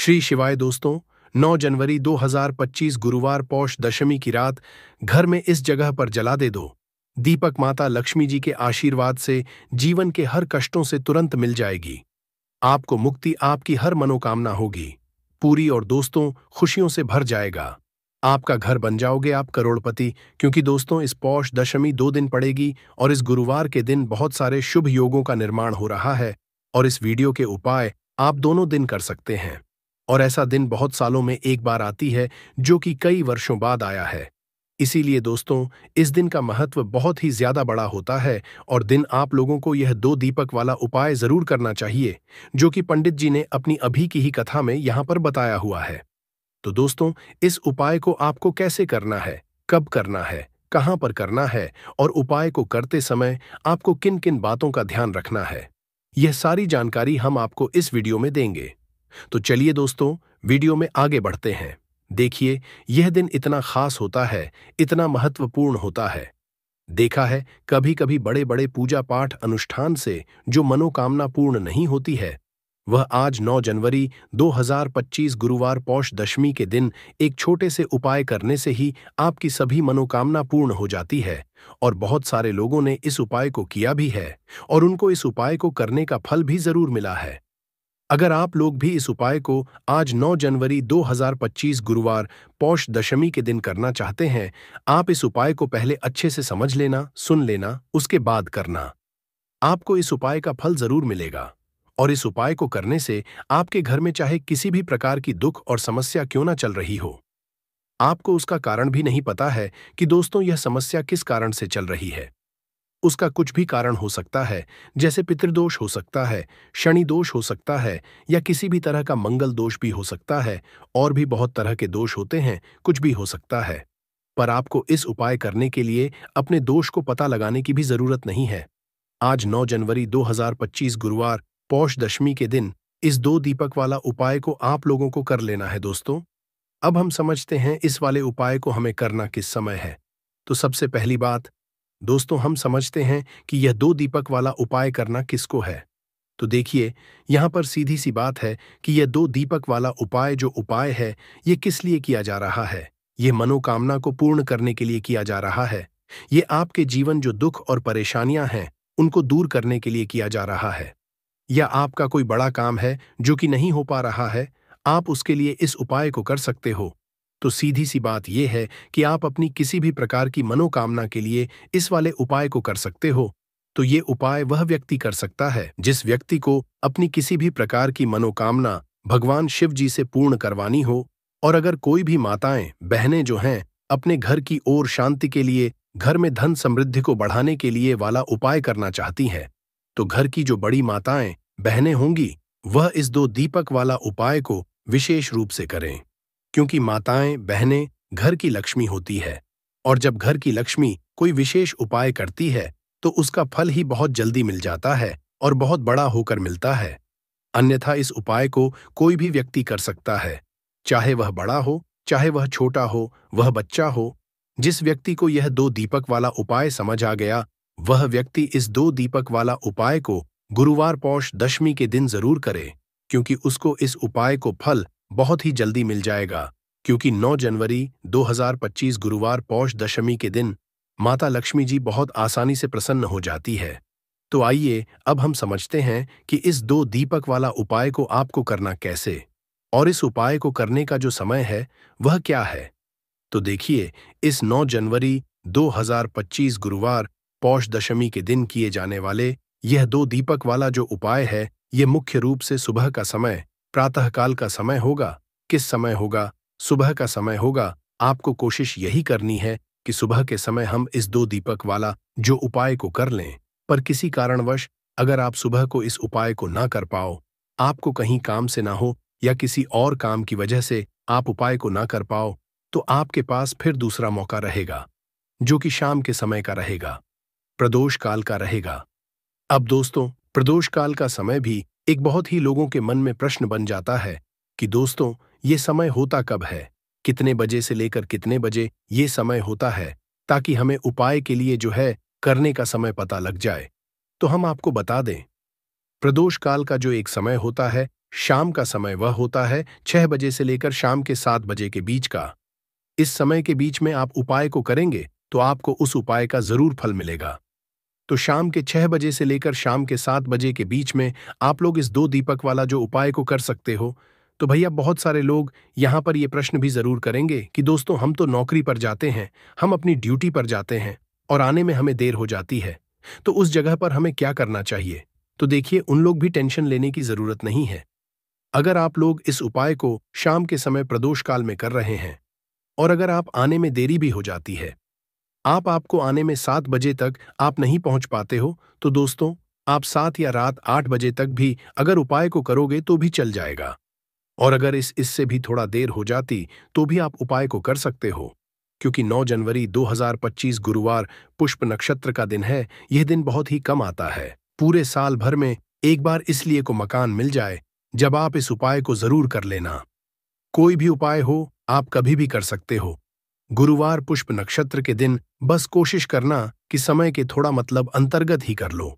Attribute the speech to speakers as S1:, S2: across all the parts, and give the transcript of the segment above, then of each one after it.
S1: श्री शिवाय दोस्तों। 9 जनवरी 2025 गुरुवार पौष दशमी की रात घर में इस जगह पर जला दे दो दीपक। माता लक्ष्मी जी के आशीर्वाद से जीवन के हर कष्टों से तुरंत मिल जाएगी आपको मुक्ति। आपकी हर मनोकामना होगी पूरी और दोस्तों खुशियों से भर जाएगा। आपका घर बन जाओगे आप करोड़पति। क्योंकि दोस्तों इस पौष दशमी 2 दिन पड़ेगी और इस गुरुवार के दिन बहुत सारे शुभ योगों का निर्माण हो रहा है और इस वीडियो के उपाय आप दोनों दिन कर सकते हैं। और ऐसा दिन बहुत सालों में एक बार आती है जो कि कई वर्षों बाद आया है। इसीलिए दोस्तों इस दिन का महत्व बहुत ही ज्यादा बड़ा होता है और दिन आप लोगों को यह 2 दीपक वाला उपाय जरूर करना चाहिए जो कि पंडित जी ने अपनी अभी की ही कथा में यहाँ पर बताया हुआ है। तो दोस्तों इस उपाय को आपको कैसे करना है, कब करना है, कहाँ पर करना है और उपाय को करते समय आपको किन किन बातों का ध्यान रखना है, यह सारी जानकारी हम आपको इस वीडियो में देंगे। तो चलिए दोस्तों वीडियो में आगे बढ़ते हैं। देखिए यह दिन इतना खास होता है, इतना महत्वपूर्ण होता है। देखा है कभी कभी बड़े बड़े पूजा पाठ अनुष्ठान से जो मनोकामना पूर्ण नहीं होती है वह आज 9 जनवरी 2025 गुरुवार पौष दशमी के दिन एक छोटे से उपाय करने से ही आपकी सभी मनोकामना पूर्ण हो जाती है। और बहुत सारे लोगों ने इस उपाय को किया भी है और उनको इस उपाय को करने का फल भी जरूर मिला है। अगर आप लोग भी इस उपाय को आज 9 जनवरी 2025 गुरुवार पौष दशमी के दिन करना चाहते हैं, आप इस उपाय को पहले अच्छे से समझ लेना, सुन लेना, उसके बाद करना। आपको इस उपाय का फल जरूर मिलेगा और इस उपाय को करने से आपके घर में चाहे किसी भी प्रकार की दुख और समस्या क्यों ना चल रही हो, आपको उसका कारण भी नहीं पता है कि दोस्तों यह समस्या किस कारण से चल रही है। उसका कुछ भी कारण हो सकता है, जैसे पितृदोष हो सकता है, शनि दोष हो सकता है या किसी भी तरह का मंगल दोष भी हो सकता है। और भी बहुत तरह के दोष होते हैं, कुछ भी हो सकता है। पर आपको इस उपाय करने के लिए अपने दोष को पता लगाने की भी जरूरत नहीं है। आज 9 जनवरी 2025 गुरुवार पौष दशमी के दिन इस 2 दीपक वाला उपाय को आप लोगों को कर लेना है दोस्तों। अब हम समझते हैं इस वाले उपाय को हमें करना किस समय है। तो सबसे पहली बात दोस्तों हम समझते हैं कि यह 2 दीपक वाला उपाय करना किसको है। तो देखिए यहां पर सीधी सी बात है कि यह 2 दीपक वाला उपाय जो उपाय है ये किस लिए किया जा रहा है। यह मनोकामना को पूर्ण करने के लिए किया जा रहा है। ये आपके जीवन जो दुख और परेशानियां हैं उनको दूर करने के लिए किया जा रहा है। या आपका कोई बड़ा काम है जो कि नहीं हो पा रहा है, आप उसके लिए इस उपाय को कर सकते हो। तो सीधी सी बात यह है कि आप अपनी किसी भी प्रकार की मनोकामना के लिए इस वाले उपाय को कर सकते हो। तो ये उपाय वह व्यक्ति कर सकता है जिस व्यक्ति को अपनी किसी भी प्रकार की मनोकामना भगवान शिव जी से पूर्ण करवानी हो। और अगर कोई भी माताएं बहनें जो हैं अपने घर की ओर शांति के लिए, घर में धन समृद्धि को बढ़ाने के लिए वाला उपाय करना चाहती हैं, तो घर की जो बड़ी माताएं बहनें होंगी वह इस 2 दीपक वाला उपाय को विशेष रूप से करें। क्योंकि माताएं बहनें घर की लक्ष्मी होती है और जब घर की लक्ष्मी कोई विशेष उपाय करती है तो उसका फल ही बहुत जल्दी मिल जाता है और बहुत बड़ा होकर मिलता है। अन्यथा इस उपाय को कोई भी व्यक्ति कर सकता है, चाहे वह बड़ा हो, चाहे वह छोटा हो, वह बच्चा हो। जिस व्यक्ति को यह 2 दीपक वाला उपाय समझ आ गया वह व्यक्ति इस 2 दीपक वाला उपाय को गुरुवार पौष दशमी के दिन जरूर करे, क्योंकि उसको इस उपाय को फल बहुत ही जल्दी मिल जाएगा। क्योंकि 9 जनवरी 2025 गुरुवार पौष दशमी के दिन माता लक्ष्मी जी बहुत आसानी से प्रसन्न हो जाती है। तो आइए अब हम समझते हैं कि इस 2 दीपक वाला उपाय को आपको करना कैसे और इस उपाय को करने का जो समय है वह क्या है। तो देखिए इस 9 जनवरी 2025 गुरुवार पौष दशमी के दिन किए जाने वाले यह 2 दीपक वाला जो उपाय है ये मुख्य रूप से सुबह का समय, प्रातःकाल का समय होगा। किस समय होगा? सुबह का समय होगा। आपको कोशिश यही करनी है कि सुबह के समय हम इस 2 दीपक वाला जो उपाय को कर लें। पर किसी कारणवश अगर आप सुबह को इस उपाय को ना कर पाओ, आपको कहीं काम से ना हो या किसी और काम की वजह से आप उपाय को ना कर पाओ, तो आपके पास फिर दूसरा मौका रहेगा जो कि शाम के समय का रहेगा, प्रदोष काल का रहेगा। अब दोस्तों प्रदोष काल का समय भी एक बहुत ही लोगों के मन में प्रश्न बन जाता है कि दोस्तों ये समय होता कब है, कितने बजे से लेकर कितने बजे ये समय होता है, ताकि हमें उपाय के लिए जो है करने का समय पता लग जाए। तो हम आपको बता दें प्रदोष काल का जो एक समय होता है शाम का समय वह होता है 6 बजे से लेकर शाम के 7 बजे के बीच का। इस समय के बीच में आप उपाय को करेंगे तो आपको उस उपाय का जरूर फल मिलेगा। तो शाम के 6 बजे से लेकर शाम के 7 बजे के बीच में आप लोग इस 2 दीपक वाला जो उपाय को कर सकते हो। तो भैया बहुत सारे लोग यहाँ पर ये प्रश्न भी जरूर करेंगे कि दोस्तों हम तो नौकरी पर जाते हैं, हम अपनी ड्यूटी पर जाते हैं और आने में हमें देर हो जाती है, तो उस जगह पर हमें क्या करना चाहिए। तो देखिए, उन लोग भी टेंशन लेने की जरूरत नहीं है। अगर आप लोग इस उपाय को शाम के समय प्रदोष काल में कर रहे हैं और अगर आप आने में देरी भी हो जाती है, आपको आने में 7 बजे तक आप नहीं पहुंच पाते हो, तो दोस्तों आप 7 या रात 8 बजे तक भी अगर उपाय को करोगे तो भी चल जाएगा। और अगर इससे भी थोड़ा देर हो जाती तो भी आप उपाय को कर सकते हो, क्योंकि 9 जनवरी 2025 गुरुवार पुष्प नक्षत्र का दिन है। यह दिन बहुत ही कम आता है, पूरे साल भर में एक बार इसलिए को मकान मिल जाए जब आप इस उपाय को जरूर कर लेना। कोई भी उपाय हो आप कभी भी कर सकते हो। गुरुवार पुष्प नक्षत्र के दिन बस कोशिश करना कि समय के थोड़ा मतलब अंतर्गत ही कर लो,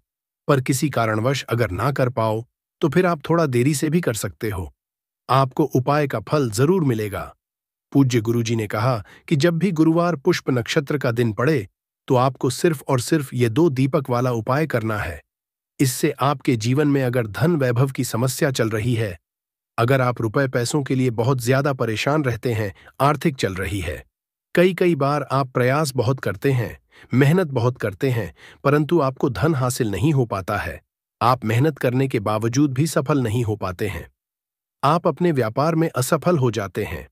S1: पर किसी कारणवश अगर ना कर पाओ तो फिर आप थोड़ा देरी से भी कर सकते हो। आपको उपाय का फल जरूर मिलेगा। पूज्य गुरुजी ने कहा कि जब भी गुरुवार पुष्प नक्षत्र का दिन पड़े तो आपको सिर्फ और सिर्फ ये 2 दीपक वाला उपाय करना है। इससे आपके जीवन में अगर धन वैभव की समस्या चल रही है, अगर आप रुपए पैसों के लिए बहुत ज्यादा परेशान रहते हैं, आर्थिक चल रही है, कई बार आप प्रयास बहुत करते हैं, मेहनत बहुत करते हैं, परंतु आपको धन हासिल नहीं हो पाता है, आप मेहनत करने के बावजूद भी सफल नहीं हो पाते हैं, आप अपने व्यापार में असफल हो जाते हैं,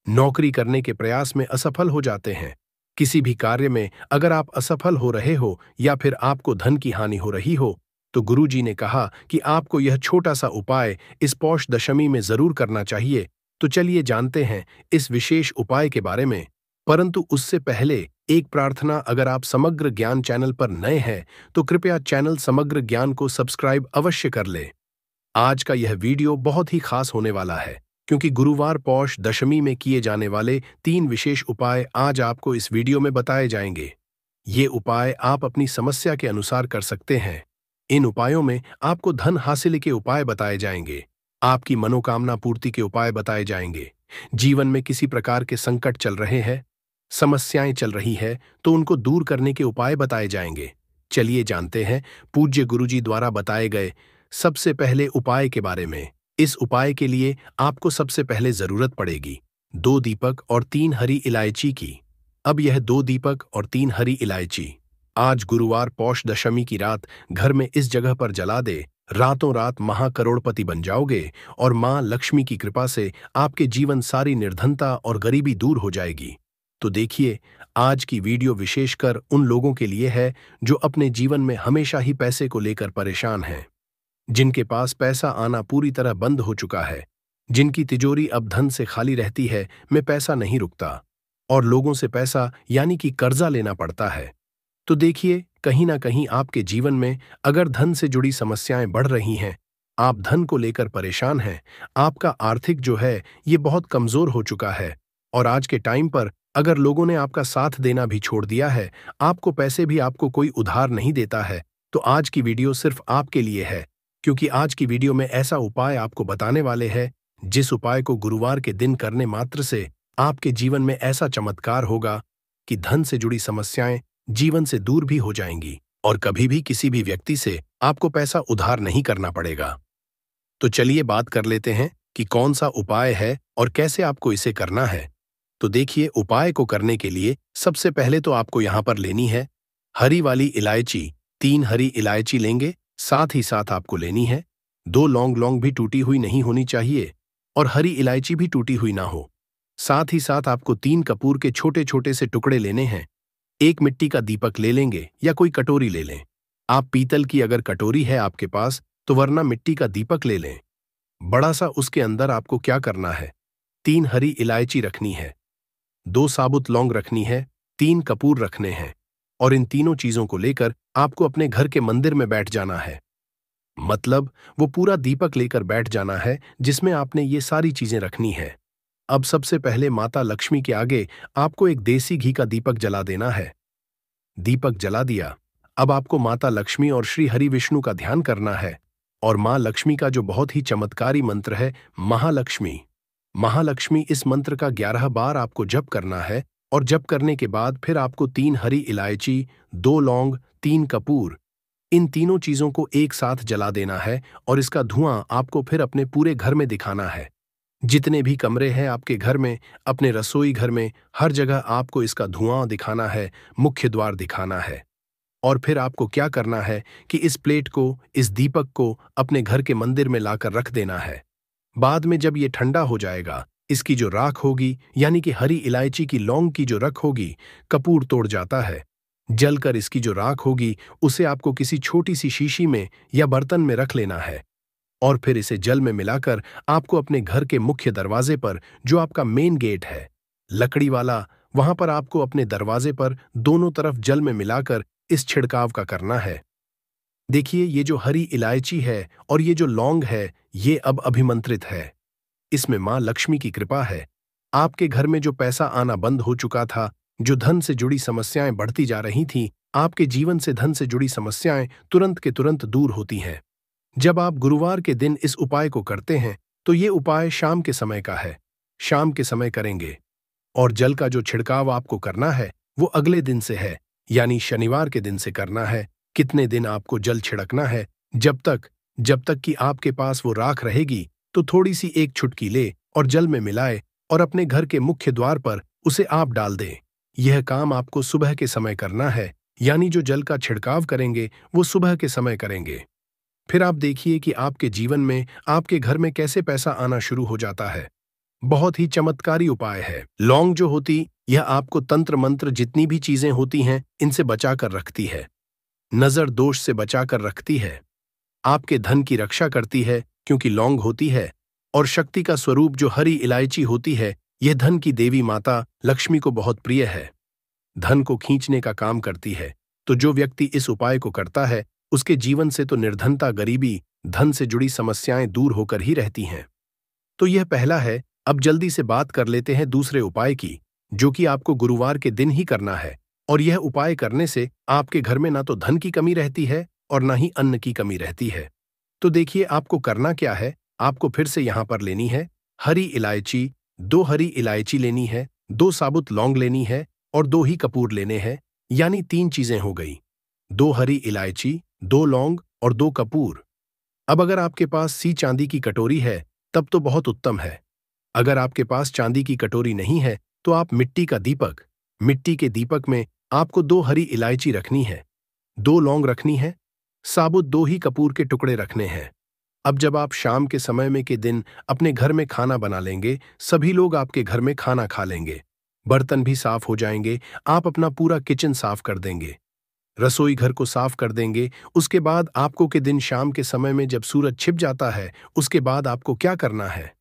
S1: नौकरी करने के प्रयास में असफल हो जाते हैं, किसी भी कार्य में अगर आप असफल हो रहे हो या फिर आपको धन की हानि हो रही हो, तो गुरुजी ने कहा कि आपको यह छोटा सा उपाय इस पौष दशमी में जरूर करना चाहिए। तो चलिए जानते हैं इस विशेष उपाय के बारे में। परंतु उससे पहले एक प्रार्थना, अगर आप समग्र ज्ञान चैनल पर नए हैं तो कृपया चैनल समग्र ज्ञान को सब्सक्राइब अवश्य कर ले। आज का यह वीडियो बहुत ही खास होने वाला है, क्योंकि गुरुवार पौष दशमी में किए जाने वाले 3 विशेष उपाय आज आपको इस वीडियो में बताए जाएंगे। ये उपाय आप अपनी समस्या के अनुसार कर सकते हैं। इन उपायों में आपको धन हासिल के उपाय बताए जाएंगे, आपकी मनोकामना पूर्ति के उपाय बताए जाएंगे। जीवन में किसी प्रकार के संकट चल रहे हैं, समस्याएं चल रही है, तो उनको दूर करने के उपाय बताए जाएंगे। चलिए जानते हैं पूज्य गुरुजी द्वारा बताए गए सबसे पहले उपाय के बारे में। इस उपाय के लिए आपको सबसे पहले जरूरत पड़ेगी 2 दीपक और 3 हरी इलायची की। अब यह 2 दीपक और 3 हरी इलायची आज गुरुवार पौष दशमी की रात घर में इस जगह पर जला दे, रातों रात महाकरोड़पति बन जाओगे और मां लक्ष्मी की कृपा से आपके जीवन सारी निर्धनता और गरीबी दूर हो जाएगी। तो देखिए, आज की वीडियो विशेषकर उन लोगों के लिए है जो अपने जीवन में हमेशा ही पैसे को लेकर परेशान हैं, जिनके पास पैसा आना पूरी तरह बंद हो चुका है, जिनकी तिजोरी अब धन से खाली रहती है, में पैसा नहीं रुकता और लोगों से पैसा यानी कि कर्जा लेना पड़ता है। तो देखिए, कहीं ना कहीं आपके जीवन में अगर धन से जुड़ी समस्याएं बढ़ रही हैं, आप धन को लेकर परेशान हैं, आपका आर्थिक जो है ये बहुत कमजोर हो चुका है और आज के टाइम पर अगर लोगों ने आपका साथ देना भी छोड़ दिया है, आपको पैसे भी आपको कोई उधार नहीं देता है, तो आज की वीडियो सिर्फ आपके लिए है, क्योंकि आज की वीडियो में ऐसा उपाय आपको बताने वाले हैं जिस उपाय को गुरुवार के दिन करने मात्र से आपके जीवन में ऐसा चमत्कार होगा कि धन से जुड़ी समस्याएं जीवन से दूर भी हो जाएंगी और कभी भी किसी भी व्यक्ति से आपको पैसा उधार नहीं करना पड़ेगा। तो चलिए बात कर लेते हैं कि कौन सा उपाय है और कैसे आपको इसे करना है। तो देखिए, उपाय को करने के लिए सबसे पहले तो आपको यहां पर लेनी है हरी वाली इलायची। 3 हरी इलायची लेंगे, साथ ही साथ आपको लेनी है 2 लौंग भी टूटी हुई नहीं होनी चाहिए और हरी इलायची भी टूटी हुई ना हो। साथ ही साथ आपको 3 कपूर के छोटे छोटे से टुकड़े लेने हैं। 1 मिट्टी का दीपक ले लेंगे या कोई कटोरी ले लें। आप पीतल की अगर कटोरी है आपके पास तो वरना मिट्टी का दीपक ले लें बड़ा सा। उसके अंदर आपको क्या करना है, 3 हरी इलायची रखनी है, 2 साबुत लौंग रखनी है, 3 कपूर रखने हैं और इन तीनों चीजों को लेकर आपको अपने घर के मंदिर में बैठ जाना है। मतलब वो पूरा दीपक लेकर बैठ जाना है जिसमें आपने ये सारी चीजें रखनी है। अब सबसे पहले माता लक्ष्मी के आगे आपको एक देसी घी का दीपक जला देना है। दीपक जला दिया, अब आपको माता लक्ष्मी और श्री हरि विष्णु का ध्यान करना है। और माँ लक्ष्मी का जो बहुत ही चमत्कारी मंत्र है महालक्ष्मी। महालक्ष्मी इस मंत्र का 11 बार आपको जप करना है और जप करने के बाद फिर आपको 3 हरी इलायची, 2 लौंग, 3 कपूर, इन तीनों चीजों को एक साथ जला देना है और इसका धुआं आपको फिर अपने पूरे घर में दिखाना है। जितने भी कमरे हैं आपके घर में, अपने रसोई घर में, हर जगह आपको इसका धुआं दिखाना है, मुख्य द्वार दिखाना है। और फिर आपको क्या करना है कि इस प्लेट को, इस दीपक को अपने घर के मंदिर में लाकर रख देना है। बाद में जब ये ठंडा हो जाएगा, इसकी जो राख होगी, यानी कि हरी इलायची की लौंग की जो रख होगी, कपूर तोड़ जाता है, जलकर इसकी जो राख होगी उसे आपको किसी छोटी सी शीशी में या बर्तन में रख लेना है और फिर इसे जल में मिलाकर आपको अपने घर के मुख्य दरवाजे पर, जो आपका मेन गेट है लकड़ी वाला, वहां पर आपको अपने दरवाजे पर दोनों तरफ जल में मिलाकर इस छिड़काव का करना है। देखिए, ये जो हरी इलायची है और ये जो लौंग है, ये अब अभिमंत्रित है। इसमें मां लक्ष्मी की कृपा है। आपके घर में जो पैसा आना बंद हो चुका था, जो धन से जुड़ी समस्याएं बढ़ती जा रही थीं, आपके जीवन से धन से जुड़ी समस्याएं तुरंत के तुरंत दूर होती हैं। जब आप गुरुवार के दिन इस उपाय को करते हैं, तो ये उपाय शाम के समय का है। शाम के समय करेंगे। और जल का जो छिड़काव आपको करना है, वो अगले दिन से है, यानी शनिवार के दिन से करना है। कितने दिन आपको जल छिड़कना है? जब तक कि आपके पास वो राख रहेगी, तो थोड़ी सी एक चुटकी ले और जल में मिलाए और अपने घर के मुख्य द्वार पर उसे आप डाल दें। यह काम आपको सुबह के समय करना है, यानी जो जल का छिड़काव करेंगे वो सुबह के समय करेंगे। फिर आप देखिए कि आपके जीवन में, आपके घर में कैसे पैसा आना शुरू हो जाता है। बहुत ही चमत्कारी उपाय है। लौंग जो होती, यह आपको तंत्र मंत्र जितनी भी चीजें होती हैं, इनसे बचाकर रखती है, नजर दोष से बचाकर रखती है, आपके धन की रक्षा करती है क्योंकि लौंग होती है, और शक्ति का स्वरूप जो हरी इलायची होती है, यह धन की देवी माता लक्ष्मी को बहुत प्रिय है, धन को खींचने का काम करती है। तो जो व्यक्ति इस उपाय को करता है, उसके जीवन से तो निर्धनता, गरीबी, धन से जुड़ी समस्याएं दूर होकर ही रहती हैं। तो यह पहला है। अब जल्दी से बात कर लेते हैं दूसरे उपाय की, जो कि आपको गुरुवार के दिन ही करना है। और यह उपाय करने से आपके घर में ना तो धन की कमी रहती है और ना ही अन्न की कमी रहती है। तो देखिए, आपको करना क्या है। आपको फिर से यहां पर लेनी है हरी इलायची, 2 हरी इलायची लेनी है, 2 साबुत लौंग लेनी है और 2 ही कपूर लेने हैं, यानी 3 चीजें हो गई। 2 हरी इलायची, 2 लौंग और 2 कपूर। अब अगर आपके पास सी चांदी की कटोरी है, तब तो बहुत उत्तम है। अगर आपके पास चांदी की कटोरी नहीं है, तो आप मिट्टी का दीपक, मिट्टी के दीपक में आपको 2 हरी इलायची रखनी है, 2 लौंग रखनी है, साबुत 2 ही कपूर के टुकड़े रखने हैं। अब जब आप शाम के समय में के दिन अपने घर में खाना बना लेंगे, सभी लोग आपके घर में खाना खा लेंगे, बर्तन भी साफ हो जाएंगे, आप अपना पूरा किचन साफ कर देंगे, रसोई घर को साफ कर देंगे। उसके बाद आपको के दिन शाम के समय में जब सूरज छिप जाता है, उसके बाद आपको क्या करना है,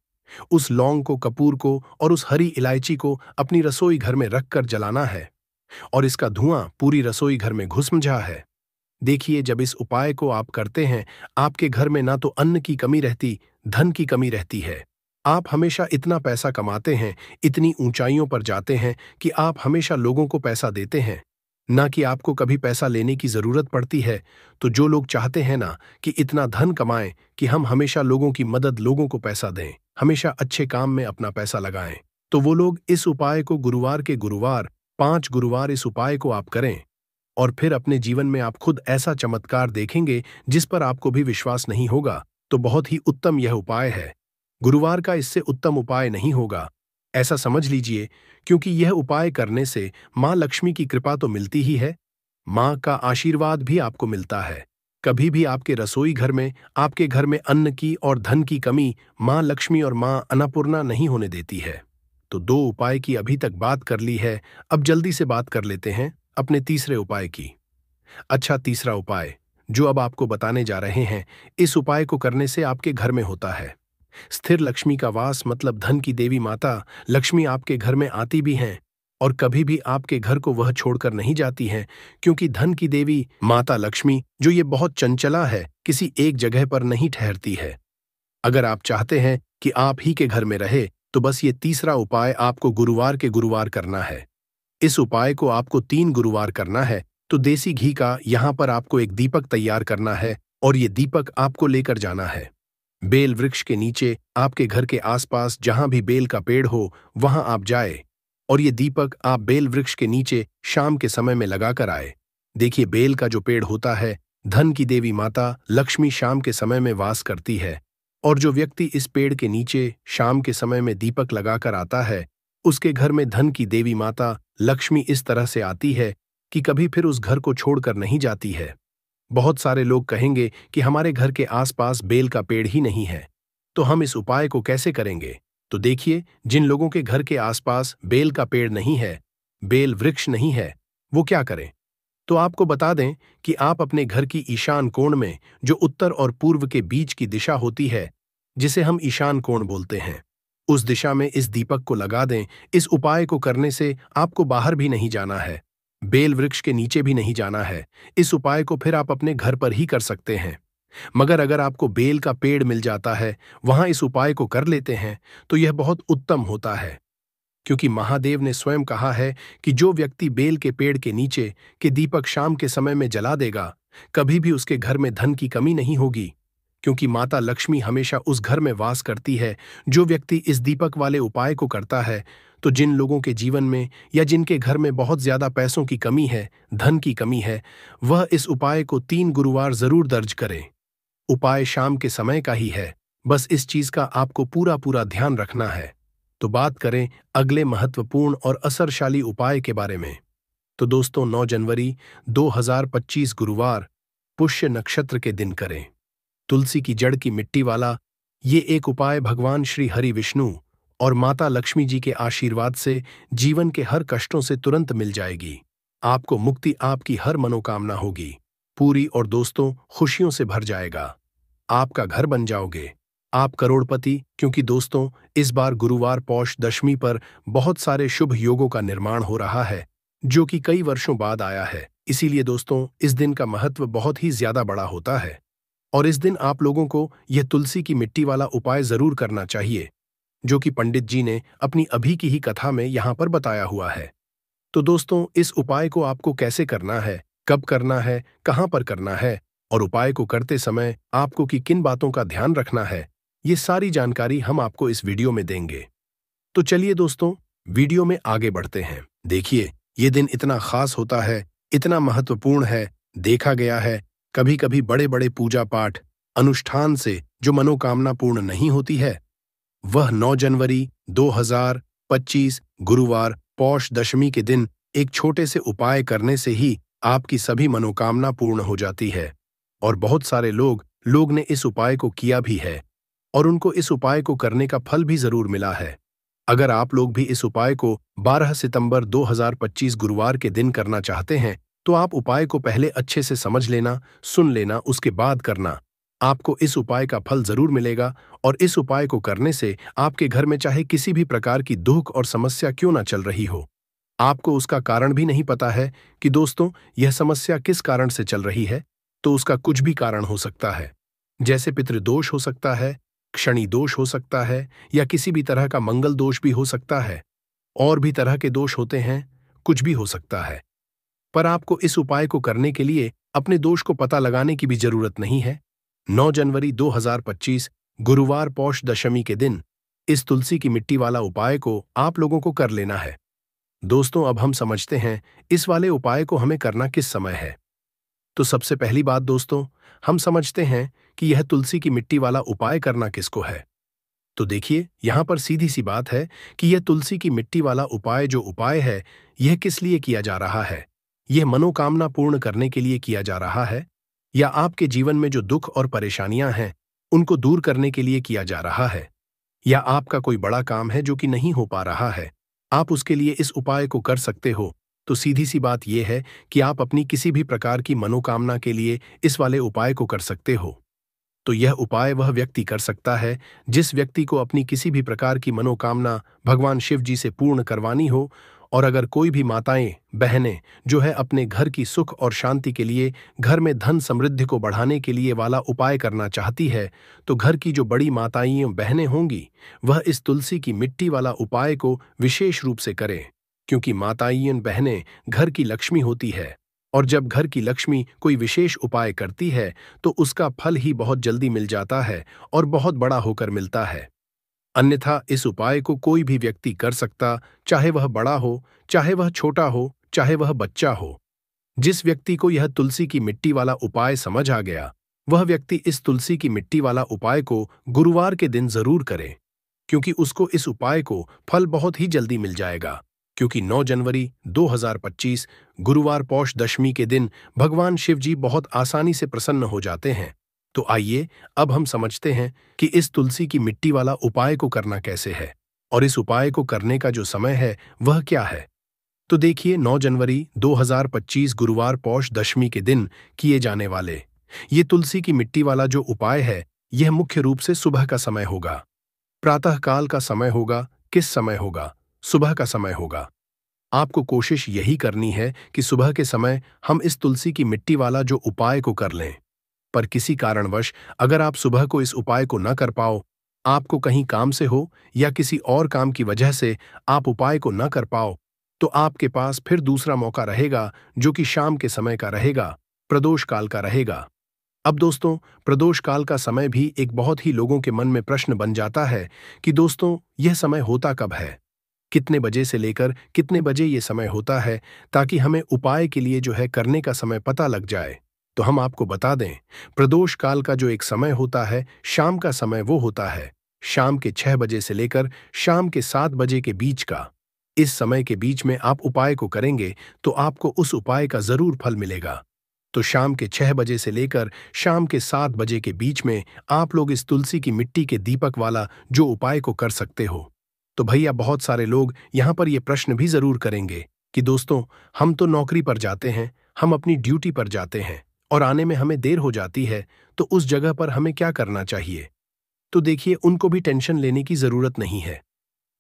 S1: उस लौंग को, कपूर को और उस हरी इलायची को अपनी रसोई घर में रखकर जलाना है और इसका धुआं पूरी रसोई घर में घुस जा है। देखिए, जब इस उपाय को आप करते हैं, आपके घर में ना तो अन्न की कमी रहती, धन की कमी रहती है। आप हमेशा इतना पैसा कमाते हैं, इतनी ऊंचाइयों पर जाते हैं कि आप हमेशा लोगों को पैसा देते हैं, ना कि आपको कभी पैसा लेने की जरूरत पड़ती है। तो जो लोग चाहते हैं ना कि इतना धन कमाएं कि हम हमेशा लोगों की मदद, लोगों को पैसा दें, हमेशा अच्छे काम में अपना पैसा लगाएं, तो वो लोग इस उपाय को गुरुवार के गुरुवार, 5 गुरुवार इस उपाय को आप करें और फिर अपने जीवन में आप खुद ऐसा चमत्कार देखेंगे जिस पर आपको भी विश्वास नहीं होगा। तो बहुत ही उत्तम यह उपाय है। गुरुवार का इससे उत्तम उपाय नहीं होगा, ऐसा समझ लीजिए, क्योंकि यह उपाय करने से मां लक्ष्मी की कृपा तो मिलती ही है, मां का आशीर्वाद भी आपको मिलता है। कभी भी आपके रसोई घर में, आपके घर में अन्न की और धन की कमी मां लक्ष्मी और मां अन्नपूर्णा नहीं होने देती है। तो 2 उपाय की अभी तक बात कर ली है। अब जल्दी से बात कर लेते हैं अपने तीसरे उपाय की। अच्छा, तीसरा उपाय जो अब आपको बताने जा रहे हैं, इस उपाय को करने से आपके घर में होता है स्थिर लक्ष्मी का वास, मतलब धन की देवी माता लक्ष्मी आपके घर में आती भी हैं और कभी भी आपके घर को वह छोड़कर नहीं जाती हैं, क्योंकि धन की देवी माता लक्ष्मी जो ये बहुत चंचला है, किसी एक जगह पर नहीं ठहरती है। अगर आप चाहते हैं कि आप ही के घर में रहे, तो बस ये तीसरा उपाय आपको गुरुवार के गुरुवार करना है। इस उपाय को आपको 3 गुरुवार करना है। तो देसी घी का यहां पर आपको एक दीपक तैयार करना है और ये दीपक आपको लेकर जाना है बेल वृक्ष के नीचे, आपके घर के आसपास जहां भी बेल का पेड़ हो वहां आप जाए और ये दीपक आप बेल वृक्ष के नीचे शाम के समय में लगाकर आए। देखिए, बेल का जो पेड़ होता है, धन की देवी माता लक्ष्मी शाम के समय में वास करती है और जो व्यक्ति इस पेड़ के नीचे शाम के समय में दीपक लगाकर आता है, उसके घर में धन की देवी माता लक्ष्मी इस तरह से आती है कि कभी फिर उस घर को छोड़कर नहीं जाती है। बहुत सारे लोग कहेंगे कि हमारे घर के आसपास बेल का पेड़ ही नहीं है, तो हम इस उपाय को कैसे करेंगे? तो देखिए, जिन लोगों के घर के आसपास बेल का पेड़ नहीं है, बेल वृक्ष नहीं है, वो क्या करें? तो आपको बता दें कि आप अपने घर की ईशान कोण में, जो उत्तर और पूर्व के बीच की दिशा होती है, जिसे हम ईशान कोण बोलते हैं, उस दिशा में इस दीपक को लगा दें। इस उपाय को करने से आपको बाहर भी नहीं जाना है, बेल वृक्ष के नीचे भी नहीं जाना है। इस उपाय को फिर आप अपने घर पर ही कर सकते हैं। मगर अगर आपको बेल का पेड़ मिल जाता है, वहां इस उपाय को कर लेते हैं, तो यह बहुत उत्तम होता है, क्योंकि महादेव ने स्वयं कहा है कि जो व्यक्ति बेल के पेड़ के नीचे के दीपक शाम के समय में जला देगा, कभी भी उसके घर में धन की कमी नहीं होगी, क्योंकि माता लक्ष्मी हमेशा उस घर में वास करती है। जो व्यक्ति इस दीपक वाले उपाय को करता है, तो जिन लोगों के जीवन में या जिनके घर में बहुत ज्यादा पैसों की कमी है, धन की कमी है, वह इस उपाय को 3 गुरुवार जरूर दर्ज करें। उपाय शाम के समय का ही है, बस इस चीज का आपको पूरा पूरा ध्यान रखना है। तो बात करें अगले महत्वपूर्ण और असरशाली उपाय के बारे में। तो दोस्तों, 9 जनवरी 2025 गुरुवार पुष्य नक्षत्र के दिन करें तुलसी की जड़ की मिट्टी वाला ये एक उपाय भगवान श्री हरि विष्णु और माता लक्ष्मी जी के आशीर्वाद से जीवन के हर कष्टों से तुरंत मिल जाएगी। आपको मुक्ति, आपकी हर मनोकामना होगी पूरी और दोस्तों खुशियों से भर जाएगा। आपका घर बन जाओगे, आप करोड़पति, क्योंकि दोस्तों इस बार गुरुवार पौष दशमी पर बहुत सारे शुभ योगों का निर्माण हो रहा है, जो कि कई वर्षों बाद आया है। इसीलिए दोस्तों इस दिन का महत्व बहुत ही ज्यादा बड़ा होता है और इस दिन आप लोगों को यह तुलसी की मिट्टी वाला उपाय जरूर करना चाहिए, जो कि पंडित जी ने अपनी अभी की ही कथा में यहां पर बताया हुआ है। तो दोस्तों, इस उपाय को आपको कैसे करना है, कब करना है, कहां पर करना है और उपाय को करते समय आपको किन बातों का ध्यान रखना है, ये सारी जानकारी हम आपको इस वीडियो में देंगे। तो चलिए दोस्तों, वीडियो में आगे बढ़ते हैं। देखिए, ये दिन इतना खास होता है, इतना महत्वपूर्ण है। देखा गया है कभी कभी बड़े बड़े पूजा पाठ अनुष्ठान से जो मनोकामना पूर्ण नहीं होती है, वह 9 जनवरी 2025 गुरुवार पौष दशमी के दिन एक छोटे से उपाय करने से ही आपकी सभी मनोकामना पूर्ण हो जाती है। और बहुत सारे लोग ने इस उपाय को किया भी है और उनको इस उपाय को करने का फल भी जरूर मिला है। अगर आप लोग भी इस उपाय को 12 सितंबर 2025 गुरुवार के दिन करना चाहते हैं, तो आप उपाय को पहले अच्छे से समझ लेना, सुन लेना, उसके बाद करना। आपको इस उपाय का फल जरूर मिलेगा और इस उपाय को करने से आपके घर में चाहे किसी भी प्रकार की दुख और समस्या क्यों ना चल रही हो, आपको उसका कारण भी नहीं पता है कि दोस्तों यह समस्या किस कारण से चल रही है, तो उसका कुछ भी कारण हो सकता है। जैसे पितृदोष हो सकता है, शनि दोष हो सकता है, या किसी भी तरह का मंगल दोष भी हो सकता है। और भी तरह के दोष होते हैं, कुछ भी हो सकता है। पर आपको इस उपाय को करने के लिए अपने दोष को पता लगाने की भी जरूरत नहीं है। 9 जनवरी 2025 गुरुवार पौष दशमी के दिन इस तुलसी की मिट्टी वाला उपाय को आप लोगों को कर लेना है। दोस्तों, अब हम समझते हैं इस वाले उपाय को हमें करना किस समय है। तो सबसे पहली बात दोस्तों, हम समझते हैं कि यह तुलसी की मिट्टी वाला उपाय करना किसको है। तो देखिए, यहां पर सीधी सी बात है कि यह तुलसी की मिट्टी वाला उपाय जो उपाय है, यह किस लिए किया जा रहा है। यह मनोकामना पूर्ण करने के लिए किया जा रहा है, या आपके जीवन में जो दुख और परेशानियां हैं उनको दूर करने के लिए किया जा रहा है, या आपका कोई बड़ा काम है जो कि नहीं हो पा रहा है, आप उसके लिए इस उपाय को कर सकते हो। तो सीधी सी बात यह है कि आप अपनी किसी भी प्रकार की मनोकामना के लिए इस वाले उपाय को कर सकते हो। तो यह उपाय वह व्यक्ति कर सकता है जिस व्यक्ति को अपनी किसी भी प्रकार की मनोकामना भगवान शिव जी से पूर्ण करवानी हो। और अगर कोई भी माताएं, बहनें जो है अपने घर की सुख और शांति के लिए, घर में धन समृद्धि को बढ़ाने के लिए वाला उपाय करना चाहती है, तो घर की जो बड़ी माताएं बहनें होंगी, वह इस तुलसी की मिट्टी वाला उपाय को विशेष रूप से करें, क्योंकि माताएं बहनें घर की लक्ष्मी होती है और जब घर की लक्ष्मी कोई विशेष उपाय करती है तो उसका फल ही बहुत जल्दी मिल जाता है और बहुत बड़ा होकर मिलता है। अन्यथा इस उपाय को कोई भी व्यक्ति कर सकता, चाहे वह बड़ा हो, चाहे वह छोटा हो, चाहे वह बच्चा हो। जिस व्यक्ति को यह तुलसी की मिट्टी वाला उपाय समझ आ गया, वह व्यक्ति इस तुलसी की मिट्टी वाला उपाय को गुरुवार के दिन जरूर करे, क्योंकि उसको इस उपाय को फल बहुत ही जल्दी मिल जाएगा। क्योंकि 9 जनवरी 2025 गुरुवार पौष दशमी के दिन भगवान शिव जी बहुत आसानी से प्रसन्न हो जाते हैं। तो आइए अब हम समझते हैं कि इस तुलसी की मिट्टी वाला उपाय को करना कैसे है और इस उपाय को करने का जो समय है वह क्या है। तो देखिए, 9 जनवरी 2025 गुरुवार पौष दशमी के दिन किए जाने वाले ये तुलसी की मिट्टी वाला जो उपाय है, यह मुख्य रूप से सुबह का समय होगा। प्रातःकाल का समय होगा। किस समय होगा? सुबह का समय होगा। आपको कोशिश यही करनी है कि सुबह के समय हम इस तुलसी की मिट्टी वाला जो उपाय को कर लें। पर किसी कारणवश अगर आप सुबह को इस उपाय को न कर पाओ, आपको कहीं काम से हो या किसी और काम की वजह से आप उपाय को न कर पाओ, तो आपके पास फिर दूसरा मौका रहेगा जो कि शाम के समय का रहेगा, प्रदोष काल का रहेगा। अब दोस्तों, प्रदोष काल का समय भी एक बहुत ही लोगों के मन में प्रश्न बन जाता है कि दोस्तों यह समय होता कब है, कितने बजे से लेकर कितने बजे ये समय होता है, ताकि हमें उपाय के लिए जो है करने का समय पता लग जाए। तो हम आपको बता दें, प्रदोष काल का जो एक समय होता है, शाम का समय वो होता है शाम के 6 बजे से लेकर शाम के 7 बजे के बीच का। इस समय के बीच में आप उपाय को करेंगे तो आपको उस उपाय का जरूर फल मिलेगा। तो शाम के 6 बजे से लेकर शाम के 7 बजे के बीच में आप लोग इस तुलसी की मिट्टी के दीपक वाला जो उपाय को कर सकते हो। तो भैया, बहुत सारे लोग यहाँ पर ये प्रश्न भी जरूर करेंगे कि दोस्तों, हम तो नौकरी पर जाते हैं, हम अपनी ड्यूटी पर जाते हैं और आने में हमें देर हो जाती है, तो उस जगह पर हमें क्या करना चाहिए? तो देखिए, उनको भी टेंशन लेने की जरूरत नहीं है।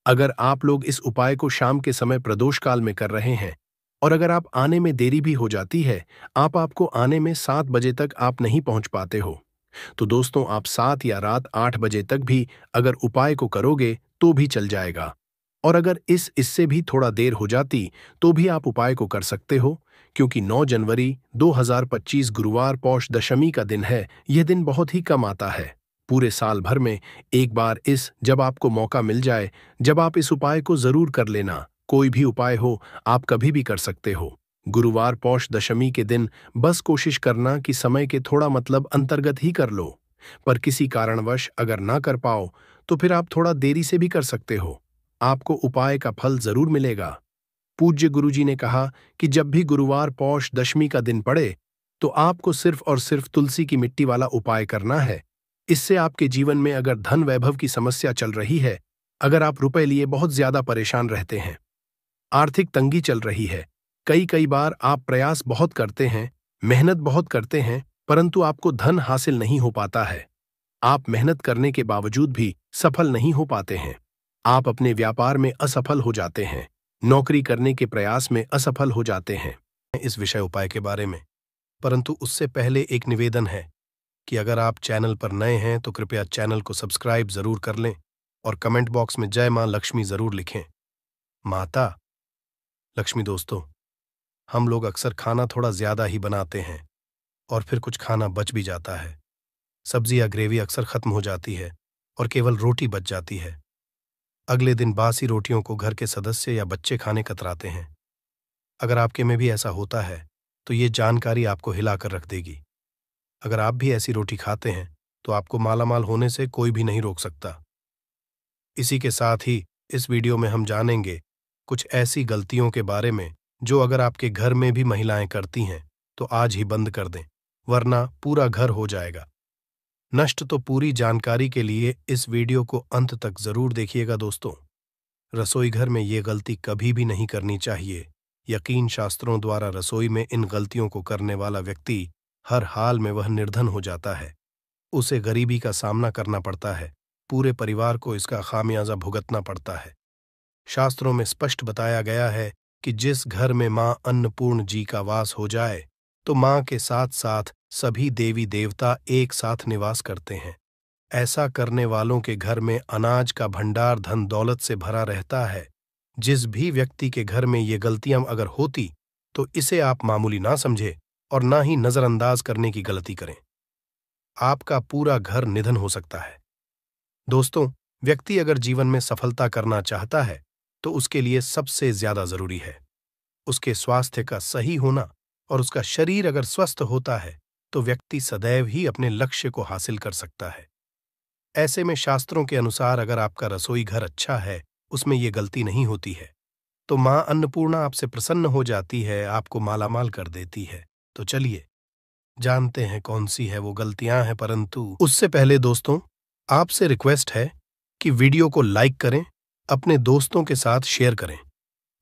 S1: अगर आप लोग इस उपाय को शाम के समय प्रदोष काल में कर रहे हैं और अगर आप आने में देरी भी हो जाती है, आपको आने में 7 बजे तक आप नहीं पहुंच पाते हो, तो दोस्तों आप 7 या रात 8 बजे तक भी अगर उपाय को करोगे तो भी चल जाएगा। और अगर इससे भी थोड़ा देर हो जाती तो भी आप उपाय को कर सकते हो, क्योंकि 9 जनवरी 2025 गुरुवार पौष दशमी का दिन है। यह दिन बहुत ही कम आता है। पूरे साल भर में एक बार जब आपको मौका मिल जाए, जब आप इस उपाय को जरूर कर लेना। कोई भी उपाय हो, आप कभी भी कर सकते हो। गुरुवार पौष दशमी के दिन बस कोशिश करना कि समय के थोड़ा अंतर्गत ही कर लो। पर किसी कारणवश अगर ना कर पाओ तो फिर आप थोड़ा देरी से भी कर सकते हो, आपको उपाय का फल जरूर मिलेगा। पूज्य गुरुजी ने कहा कि जब भी गुरुवार पौष दशमी का दिन पड़े तो आपको सिर्फ और सिर्फ तुलसी की मिट्टी वाला उपाय करना है। इससे आपके जीवन में अगर धन वैभव की समस्या चल रही है, अगर आप रुपए लिए बहुत ज्यादा परेशान रहते हैं, आर्थिक तंगी चल रही है, कई कई बार आप प्रयास बहुत करते हैं, मेहनत बहुत करते हैं, परंतु आपको धन हासिल नहीं हो पाता है। आप मेहनत करने के बावजूद भी सफल नहीं हो पाते हैं। आप अपने व्यापार में असफल हो जाते हैं, नौकरी करने के प्रयास में असफल हो जाते हैं। इस विषय उपाय के बारे में, परंतु उससे पहले एक निवेदन है कि अगर आप चैनल पर नए हैं तो कृपया चैनल को सब्सक्राइब जरूर कर लें और कमेंट बॉक्स में जय मां लक्ष्मी जरूर लिखें। माता लक्ष्मी दोस्तों, हम लोग अक्सर खाना थोड़ा ज्यादा ही बनाते हैं और फिर कुछ खाना बच भी जाता है। सब्जी या ग्रेवी अक्सर खत्म हो जाती है और केवल रोटी बच जाती है। अगले दिन बासी रोटियों को घर के सदस्य या बच्चे खाने कतराते हैं। अगर आपके में भी ऐसा होता है तो ये जानकारी आपको हिलाकर रख देगी। अगर आप भी ऐसी रोटी खाते हैं तो आपको मालामाल होने से कोई भी नहीं रोक सकता। इसी के साथ ही इस वीडियो में हम जानेंगे कुछ ऐसी गलतियों के बारे में जो अगर आपके घर में भी महिलाएं करती हैं तो आज ही बंद कर दें, वरना पूरा घर हो जाएगा नष्ट। तो पूरी जानकारी के लिए इस वीडियो को अंत तक जरूर देखिएगा दोस्तों। रसोई घर में ये गलती कभी भी नहीं करनी चाहिए। यकीन शास्त्रों द्वारा रसोई में इन गलतियों को करने वाला व्यक्ति हर हाल में वह निर्धन हो जाता है, उसे गरीबी का सामना करना पड़ता है, पूरे परिवार को इसका खामियाजा भुगतना पड़ता है। शास्त्रों में स्पष्ट बताया गया है कि जिस घर में मां अन्नपूर्ण जी का वास हो जाए तो मां के साथ साथ सभी देवी देवता एक साथ निवास करते हैं। ऐसा करने वालों के घर में अनाज का भंडार धन दौलत से भरा रहता है। जिस भी व्यक्ति के घर में ये गलतियां अगर होती तो इसे आप मामूली ना समझें और ना ही नजरअंदाज करने की गलती करें। आपका पूरा घर निधन हो सकता है। दोस्तों, व्यक्ति अगर जीवन में सफलता करना चाहता है तो उसके लिए सबसे ज्यादा जरूरी है उसके स्वास्थ्य का सही होना, और उसका शरीर अगर स्वस्थ होता है तो व्यक्ति सदैव ही अपने लक्ष्य को हासिल कर सकता है। ऐसे में शास्त्रों के अनुसार अगर आपका रसोई घर अच्छा है, उसमें ये गलती नहीं होती है, तो मां अन्नपूर्णा आपसे प्रसन्न हो जाती है, आपको मालामाल कर देती है। तो चलिए जानते हैं कौन सी है वो गलतियां हैं, परंतु उससे पहले दोस्तों आपसे रिक्वेस्ट है कि वीडियो को लाइक करें, अपने दोस्तों के साथ शेयर करें,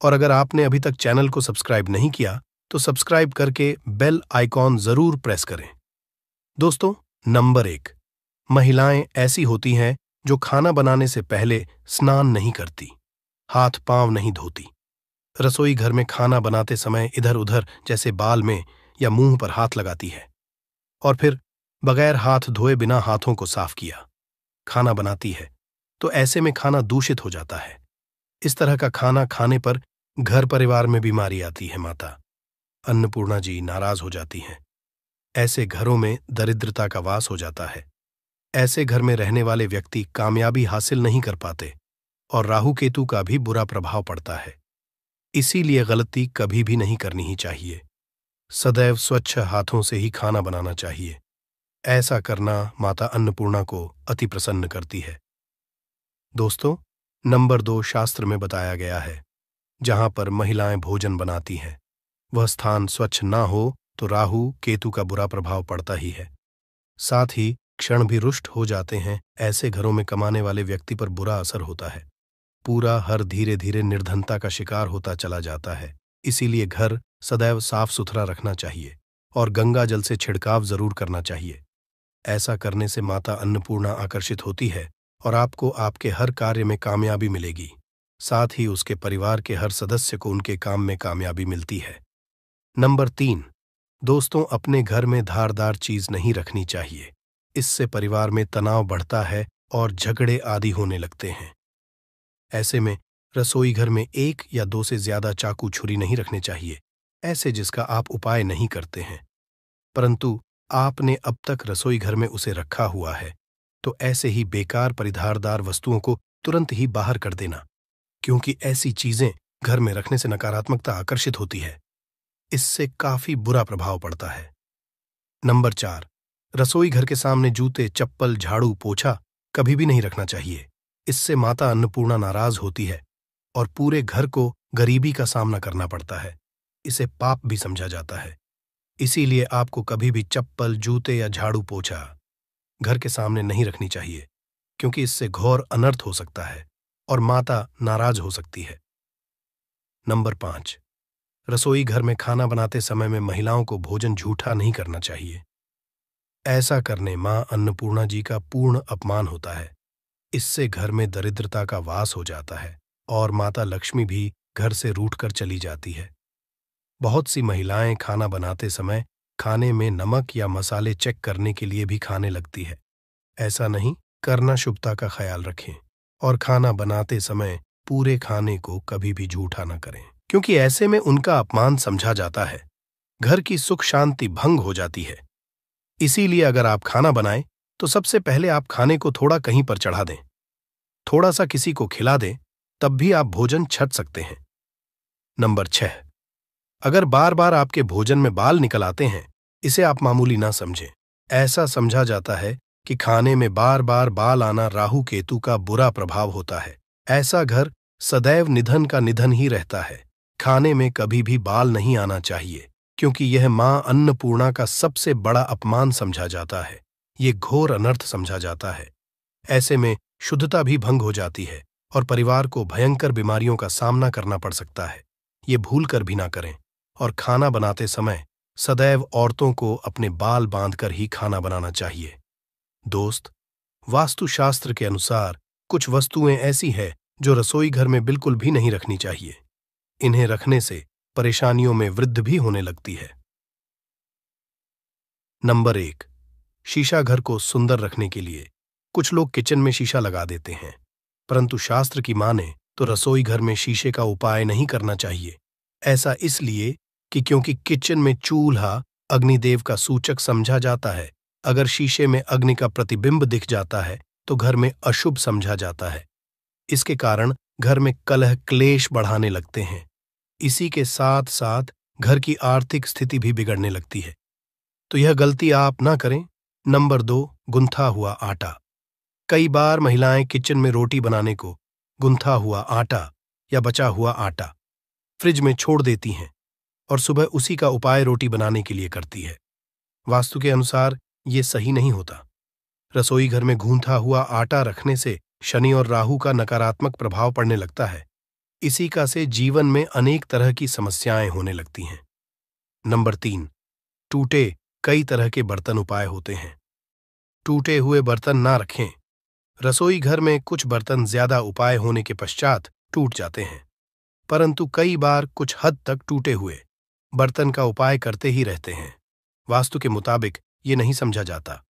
S1: और अगर आपने अभी तक चैनल को सब्सक्राइब नहीं किया तो सब्सक्राइब करके बेल आइकॉन जरूर प्रेस करें। दोस्तों, नंबर 1, महिलाएं ऐसी होती हैं जो खाना बनाने से पहले स्नान नहीं करती, हाथ पांव नहीं धोती, रसोई घर में खाना बनाते समय इधर उधर जैसे बाल में या मुंह पर हाथ लगाती है, और फिर बगैर हाथ धोए बिना हाथों को साफ किया खाना बनाती है, तो ऐसे में खाना दूषित हो जाता है। इस तरह का खाना खाने पर घर परिवार में बीमारी आती है। माता अन्नपूर्णा जी नाराज हो जाती हैं। ऐसे घरों में दरिद्रता का वास हो जाता है। ऐसे घर में रहने वाले व्यक्ति कामयाबी हासिल नहीं कर पाते और राहु केतु का भी बुरा प्रभाव पड़ता है। इसीलिए गलती कभी भी नहीं करनी ही चाहिए। सदैव स्वच्छ हाथों से ही खाना बनाना चाहिए। ऐसा करना माता अन्नपूर्णा को अति प्रसन्न करती है। दोस्तों, नंबर 2 शास्त्र में बताया गया है, जहां पर महिलाएं भोजन बनाती हैं वह स्थान स्वच्छ ना हो तो राहु केतु का बुरा प्रभाव पड़ता ही है। साथ ही क्षण भी रुष्ट हो जाते हैं। ऐसे घरों में कमाने वाले व्यक्ति पर बुरा असर होता है। पूरा हर धीरे धीरे निर्धनता का शिकार होता चला जाता है। इसीलिए घर सदैव साफ सुथरा रखना चाहिए और गंगा जल से छिड़काव जरूर करना चाहिए। ऐसा करने से माता अन्नपूर्णा आकर्षित होती है और आपको आपके हर कार्य में कामयाबी मिलेगी। साथ ही उसके परिवार के हर सदस्य को उनके काम में कामयाबी मिलती है। नंबर 3, दोस्तों, अपने घर में धारदार चीज नहीं रखनी चाहिए। इससे परिवार में तनाव बढ़ता है और झगड़े आदि होने लगते हैं। ऐसे में रसोई घर में 1 या 2 से ज्यादा चाकू छुरी नहीं रखने चाहिए, ऐसे जिसका आप उपाय नहीं करते हैं, परंतु आपने अब तक रसोई घर में उसे रखा हुआ है, तो ऐसे ही बेकार परिधारदार वस्तुओं को तुरंत ही बाहर कर देना, क्योंकि ऐसी चीजें घर में रखने से नकारात्मकता आकर्षित होती है। इससे काफी बुरा प्रभाव पड़ता है। नंबर 4, रसोई घर के सामने जूते, चप्पल, झाड़ू, पोछा कभी भी नहीं रखना चाहिए। इससे माता अन्नपूर्णा नाराज होती है और पूरे घर को गरीबी का सामना करना पड़ता है। इसे पाप भी समझा जाता है। इसीलिए आपको कभी भी चप्पल, जूते या झाड़ू, पोछा घर के सामने नहीं रखनी चाहिए, क्योंकि इससे घोर अनर्थ हो सकता है और माता नाराज हो सकती है। नंबर 5, रसोई घर में खाना बनाते समय में महिलाओं को भोजन झूठा नहीं करना चाहिए। ऐसा करने मां अन्नपूर्णा जी का पूर्ण अपमान होता है। इससे घर में दरिद्रता का वास हो जाता है और माता लक्ष्मी भी घर से रूठकर चली जाती है। बहुत सी महिलाएं खाना बनाते समय खाने में नमक या मसाले चेक करने के लिए भी खाने लगती है। ऐसा नहीं करना, शुभता का ख्याल रखें और खाना बनाते समय पूरे खाने को कभी भी झूठा न करें, क्योंकि ऐसे में उनका अपमान समझा जाता है। घर की सुख शांति भंग हो जाती है। इसीलिए अगर आप खाना बनाएं तो सबसे पहले आप खाने को थोड़ा कहीं पर चढ़ा दें, थोड़ा सा किसी को खिला दें, तब भी आप भोजन छक सकते हैं। नंबर 6, अगर बार बार आपके भोजन में बाल निकल आते हैं, इसे आप मामूली ना समझें। ऐसा समझा जाता है कि खाने में बार बार बाल आना राहु केतु का बुरा प्रभाव होता है। ऐसा घर सदैव निधन का निधन ही रहता है। खाने में कभी भी बाल नहीं आना चाहिए, क्योंकि यह मां अन्नपूर्णा का सबसे बड़ा अपमान समझा जाता है। ये घोर अनर्थ समझा जाता है। ऐसे में शुद्धता भी भंग हो जाती है और परिवार को भयंकर बीमारियों का सामना करना पड़ सकता है। ये भूल कर भी ना करें और खाना बनाते समय सदैव औरतों को अपने बाल बांधकर ही खाना बनाना चाहिए। दोस्त, वास्तुशास्त्र के अनुसार कुछ वस्तुएं ऐसी हैं जो रसोई घर में बिल्कुल भी नहीं रखनी चाहिए। इन्हें रखने से परेशानियों में वृद्धि भी होने लगती है। नंबर 1, शीशा घर को सुंदर रखने के लिए कुछ लोग किचन में शीशा लगा देते हैं, परंतु शास्त्र की माने तो रसोई घर में शीशे का उपाय नहीं करना चाहिए। ऐसा इसलिए कि क्योंकि किचन में चूल्हा अग्निदेव का सूचक समझा जाता है, अगर शीशे में अग्नि का प्रतिबिंब दिख जाता है तो घर में अशुभ समझा जाता है। इसके कारण घर में कलह क्लेश बढ़ाने लगते हैं। इसी के साथ साथ घर की आर्थिक स्थिति भी बिगड़ने लगती है। तो यह गलती आप ना करें। नंबर 2, गुंथा हुआ आटा। कई बार महिलाएं किचन में रोटी बनाने को गुंथा हुआ आटा या बचा हुआ आटा फ्रिज में छोड़ देती हैं और सुबह उसी का उपाय रोटी बनाने के लिए करती है। वास्तु के अनुसार ये सही नहीं होता। रसोई घर में गूंथा हुआ आटा रखने से शनि और राहु का नकारात्मक प्रभाव पड़ने लगता है। इसी का से जीवन में अनेक तरह की समस्याएं होने लगती हैं। नंबर 3, टूटे कई तरह के बर्तन उपाय होते हैं। टूटे हुए बर्तन ना रखें। रसोई घर में कुछ बर्तन ज्यादा उपाय होने के पश्चात टूट जाते हैं, परंतु कई बार कुछ हद तक टूटे हुए बर्तन का उपाय करते ही रहते हैं। वास्तु के मुताबिक ये नहीं समझा जाता।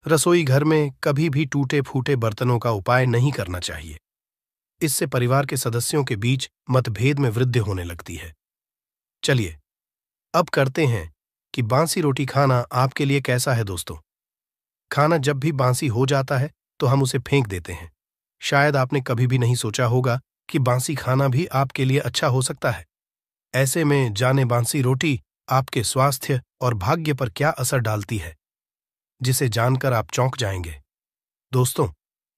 S1: रसोई घर में कभी भी टूटे फूटे बर्तनों का उपाय नहीं करना चाहिए। इससे परिवार के सदस्यों के बीच मतभेद में वृद्धि होने लगती है। चलिए अब करते हैं कि बासी रोटी खाना आपके लिए कैसा है दोस्तों। खाना जब भी बासी हो जाता है तो हम उसे फेंक देते हैं। शायद आपने कभी भी नहीं सोचा होगा कि बासी खाना भी आपके लिए अच्छा हो सकता है। ऐसे में जाने बासी रोटी आपके स्वास्थ्य और भाग्य पर क्या असर डालती है, जिसे जानकर आप चौंक जाएंगे। दोस्तों,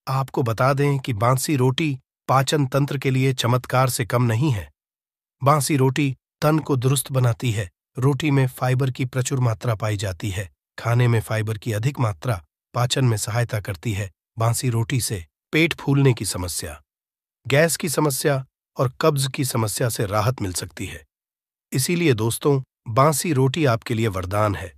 S1: आपको बता दें कि बासी रोटी पाचन तंत्र के लिए चमत्कार से कम नहीं है। बासी रोटी तन को दुरुस्त बनाती है। रोटी में फाइबर की प्रचुर मात्रा पाई जाती है। खाने में फाइबर की अधिक मात्रा पाचन में सहायता करती है। बासी रोटी से पेट फूलने की समस्या, गैस की समस्या और कब्ज की समस्या से राहत मिल सकती है। इसीलिए दोस्तों, बासी रोटी आपके लिए वरदान है।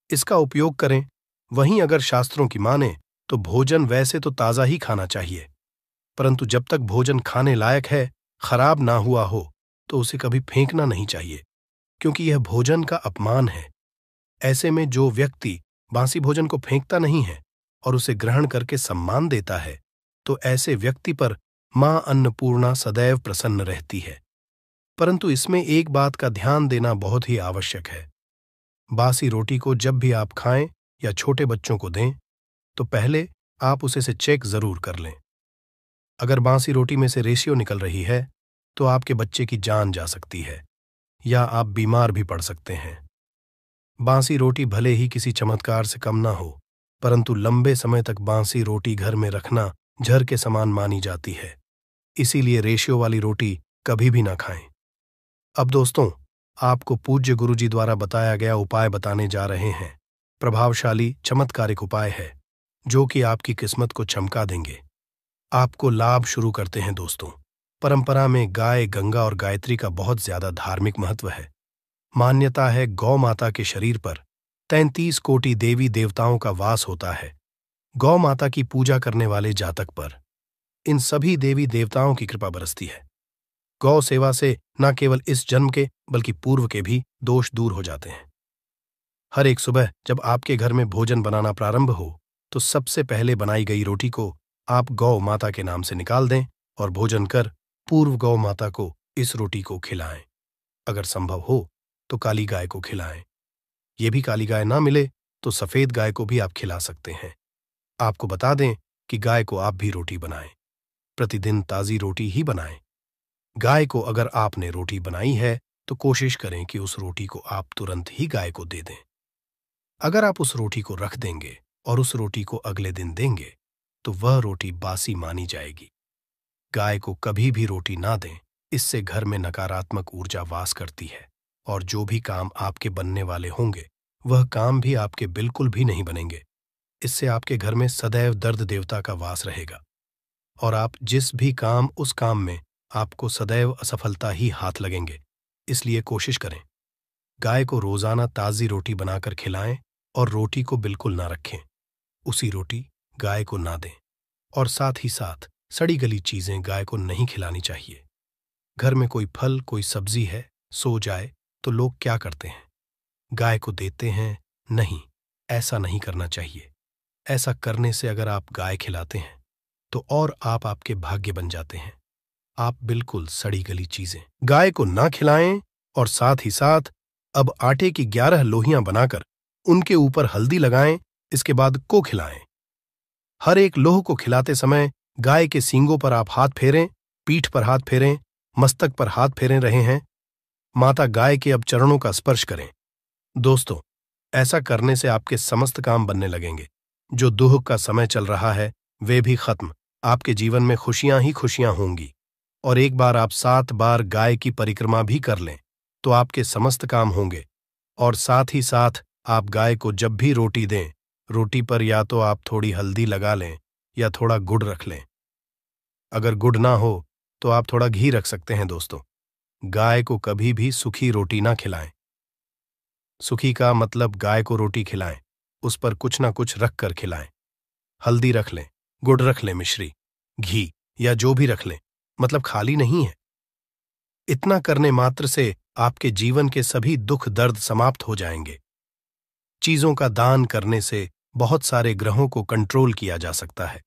S1: इसका उपयोग करें। वहीं अगर शास्त्रों की माने तो भोजन वैसे तो ताज़ा ही खाना चाहिए, परंतु जब तक भोजन खाने लायक है, खराब ना हुआ हो, तो उसे कभी फेंकना नहीं चाहिए, क्योंकि यह भोजन का अपमान है। ऐसे में जो व्यक्ति बासी भोजन को फेंकता नहीं है और उसे ग्रहण करके सम्मान देता है, तो ऐसे व्यक्ति पर मां अन्नपूर्णा सदैव प्रसन्न रहती है। परंतु इसमें एक बात का ध्यान देना बहुत ही आवश्यक है। बासी रोटी को जब भी आप खाएं या छोटे बच्चों को दें, तो पहले आप उसे से चेक जरूर कर लें। अगर बासी रोटी में से रेशियो निकल रही है तो आपके बच्चे की जान जा सकती है या आप बीमार भी पड़ सकते हैं। बासी रोटी भले ही किसी चमत्कार से कम ना हो, परंतु लंबे समय तक बासी रोटी घर में रखना जहर के समान मानी जाती है। इसीलिए रेशियो वाली रोटी कभी भी ना खाएं। अब दोस्तों, आपको पूज्य गुरुजी द्वारा बताया गया उपाय बताने जा रहे हैं। प्रभावशाली चमत्कारिक उपाय है जो कि आपकी किस्मत को चमका देंगे। आपको लाभ शुरू करते हैं दोस्तों। परंपरा में गाय, गंगा और गायत्री का बहुत ज्यादा धार्मिक महत्व है। मान्यता है गौ माता के शरीर पर 33 कोटि देवी देवताओं का वास होता है। गौ माता की पूजा करने वाले जातक पर इन सभी देवी देवताओं की कृपा बरसती है। गौ सेवा से न केवल इस जन्म के बल्कि पूर्व के भी दोष दूर हो जाते हैं। हर एक सुबह जब आपके घर में भोजन बनाना प्रारंभ हो तो सबसे पहले बनाई गई रोटी को आप गौ माता के नाम से निकाल दें और भोजन कर पूर्व गौ माता को इस रोटी को खिलाएं। अगर संभव हो तो काली गाय को खिलाएं। ये भी काली गाय ना मिले तो सफेद गाय को भी आप खिला सकते हैं। आपको बता दें कि गाय को आप भी रोटी बनाएं। प्रतिदिन ताज़ी रोटी ही बनाएं। गाय को अगर आपने रोटी बनाई है तो कोशिश करें कि उस रोटी को आप तुरंत ही गाय को दे दें। अगर आप उस रोटी को रख देंगे और उस रोटी को अगले दिन देंगे तो वह रोटी बासी मानी जाएगी। गाय को कभी भी रोटी ना दें, इससे घर में नकारात्मक ऊर्जा वास करती है और जो भी काम आपके बनने वाले होंगे वह काम भी आपके बिल्कुल भी नहीं बनेंगे। इससे आपके घर में सदैव दर्द देवता का वास रहेगा और आप जिस भी काम उस काम में आपको सदैव असफलता ही हाथ लगेंगे। इसलिए कोशिश करें गाय को रोजाना ताज़ी रोटी बनाकर खिलाएं और रोटी को बिल्कुल ना रखें। उसी रोटी गाय को ना दें और साथ ही साथ सड़ी गली चीजें गाय को नहीं खिलानी चाहिए। घर में कोई फल कोई सब्जी है, सो जाए तो लोग क्या करते हैं, गाय को देते हैं। नहीं, ऐसा नहीं करना चाहिए। ऐसा करने से अगर आप गाय खिलाते हैं तो और आप आपके भाग्य बन जाते हैं। आप बिल्कुल सड़ी गली चीजें गाय को ना खिलाएं और साथ ही साथ अब आटे की 11 लोहियां बनाकर उनके ऊपर हल्दी लगाएं, इसके बाद को खिलाएं। हर एक लोह को खिलाते समय गाय के सींगों पर आप हाथ फेरें, पीठ पर हाथ फेरें, मस्तक पर हाथ फेरे रहे हैं। माता गाय के अब चरणों का स्पर्श करें। दोस्तों, ऐसा करने से आपके समस्त काम बनने लगेंगे। जो दुख का समय चल रहा है वे भी खत्म। आपके जीवन में खुशियां ही खुशियां होंगी। और एक बार आप 7 बार गाय की परिक्रमा भी कर लें तो आपके समस्त काम होंगे। और साथ ही साथ आप गाय को जब भी रोटी दें, रोटी पर या तो आप थोड़ी हल्दी लगा लें या थोड़ा गुड़ रख लें। अगर गुड़ ना हो तो आप थोड़ा घी रख सकते हैं। दोस्तों, गाय को कभी भी सूखी रोटी ना खिलाएं। सूखी का मतलब गाय को रोटी खिलाएं, उस पर कुछ ना कुछ रख कर खिलाएं। हल्दी रख लें, गुड़ रख लें, मिश्री, घी या जो भी रख लें, मतलब खाली नहीं है। इतना करने मात्र से आपके जीवन के सभी दुख दर्द समाप्त हो जाएंगे। चीजों का दान करने से बहुत सारे ग्रहों को कंट्रोल किया जा सकता है।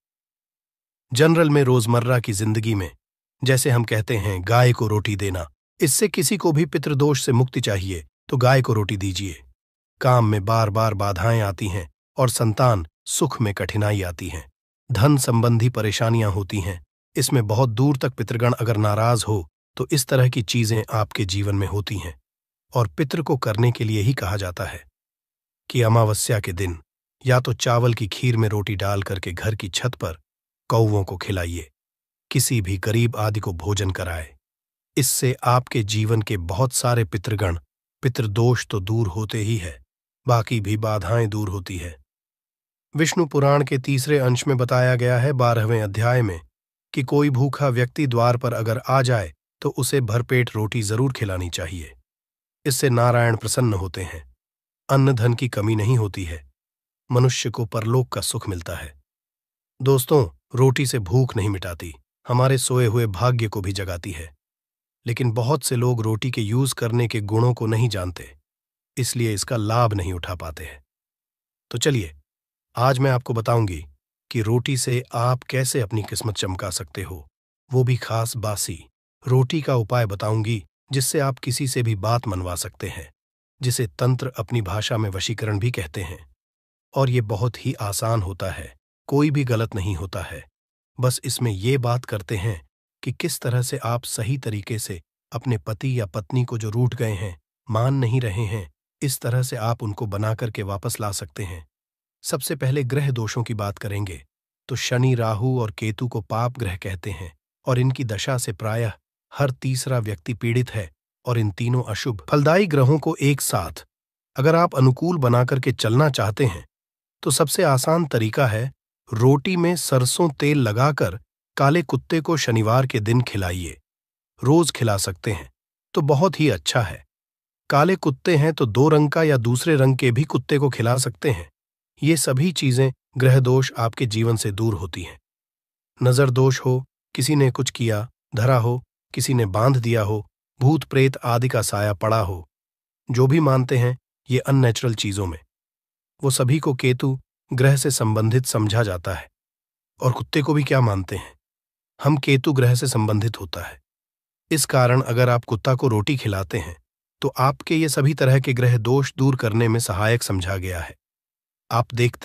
S1: जनरल में रोजमर्रा की जिंदगी में जैसे हम कहते हैं गाय को रोटी देना, इससे किसी को भी पितृदोष से मुक्ति चाहिए तो गाय को रोटी दीजिए। काम में बार बार बाधाएं आती हैं और संतान सुख में कठिनाई आती हैं। धन संबंधी परेशानियां होती हैं, इसमें बहुत दूर तक पितृगण अगर नाराज हो तो इस तरह की चीजें आपके जीवन में होती हैं। और पितृ को करने के लिए ही कहा जाता है कि अमावस्या के दिन या तो चावल की खीर में रोटी डाल करके घर की छत पर कौवों को खिलाइए, किसी भी गरीब आदि को भोजन कराए। इससे आपके जीवन के बहुत सारे पितृगण, पितृदोष तो दूर होते ही है, बाकी भी बाधाएं दूर होती है। विष्णु पुराण के 3 अंश में बताया गया है 12वें अध्याय में कि कोई भूखा व्यक्ति द्वार पर अगर आ जाए तो उसे भरपेट रोटी जरूर खिलानी चाहिए। इससे नारायण प्रसन्न होते हैं, अन्न धन की कमी नहीं होती है, मनुष्य को परलोक का सुख मिलता है। दोस्तों, रोटी से भूख नहीं मिटाती, हमारे सोए हुए भाग्य को भी जगाती है। लेकिन बहुत से लोग रोटी के यूज करने के गुणों को नहीं जानते, इसलिए इसका लाभ नहीं उठा पाते हैं। तो चलिए, आज मैं आपको बताऊंगी कि रोटी से आप कैसे अपनी किस्मत चमका सकते हो, वो भी खास बासी रोटी का उपाय बताऊंगी जिससे आप किसी से भी बात मनवा सकते हैं, जिसे तंत्र अपनी भाषा में वशीकरण भी कहते हैं। और ये बहुत ही आसान होता है, कोई भी गलत नहीं होता है। बस इसमें ये बात करते हैं कि किस तरह से आप सही तरीके से अपने पति या पत्नी को जो रूठ गए हैं, मान नहीं रहे हैं, इस तरह से आप उनको बना करके वापस ला सकते हैं। सबसे पहले ग्रह दोषों की बात करेंगे तो शनि, राहु और केतु को पाप ग्रह कहते हैं और इनकी दशा से प्रायः हर तीसरा व्यक्ति पीड़ित है। और इन तीनों अशुभ फलदायी ग्रहों को एक साथ अगर आप अनुकूल बना करके चलना चाहते हैं तो सबसे आसान तरीका है रोटी में सरसों तेल लगाकर काले कुत्ते को शनिवार के दिन खिलाइए। रोज खिला सकते हैं तो बहुत ही अच्छा है। काले कुत्ते हैं तो 2 रंग का या दूसरे रंग के भी कुत्ते को खिला सकते हैं। ये सभी चीजें ग्रह दोष आपके जीवन से दूर होती हैं। नजर दोष हो, किसी ने कुछ किया, धरा हो, किसी ने बांध दिया हो, भूत प्रेत आदि का साया पड़ा हो, जो भी मानते हैं ये अननेचुरल चीजों में, वो सभी को केतु ग्रह से संबंधित समझा जाता है। और कुत्ते को भी क्या मानते हैं, हम केतु ग्रह से संबंधित होता है। इस कारण अगर आप कुत्ता को रोटी खिलाते हैं तो आपके ये सभी तरह के ग्रह दोष दूर करने में सहायक समझा गया है। आप देखते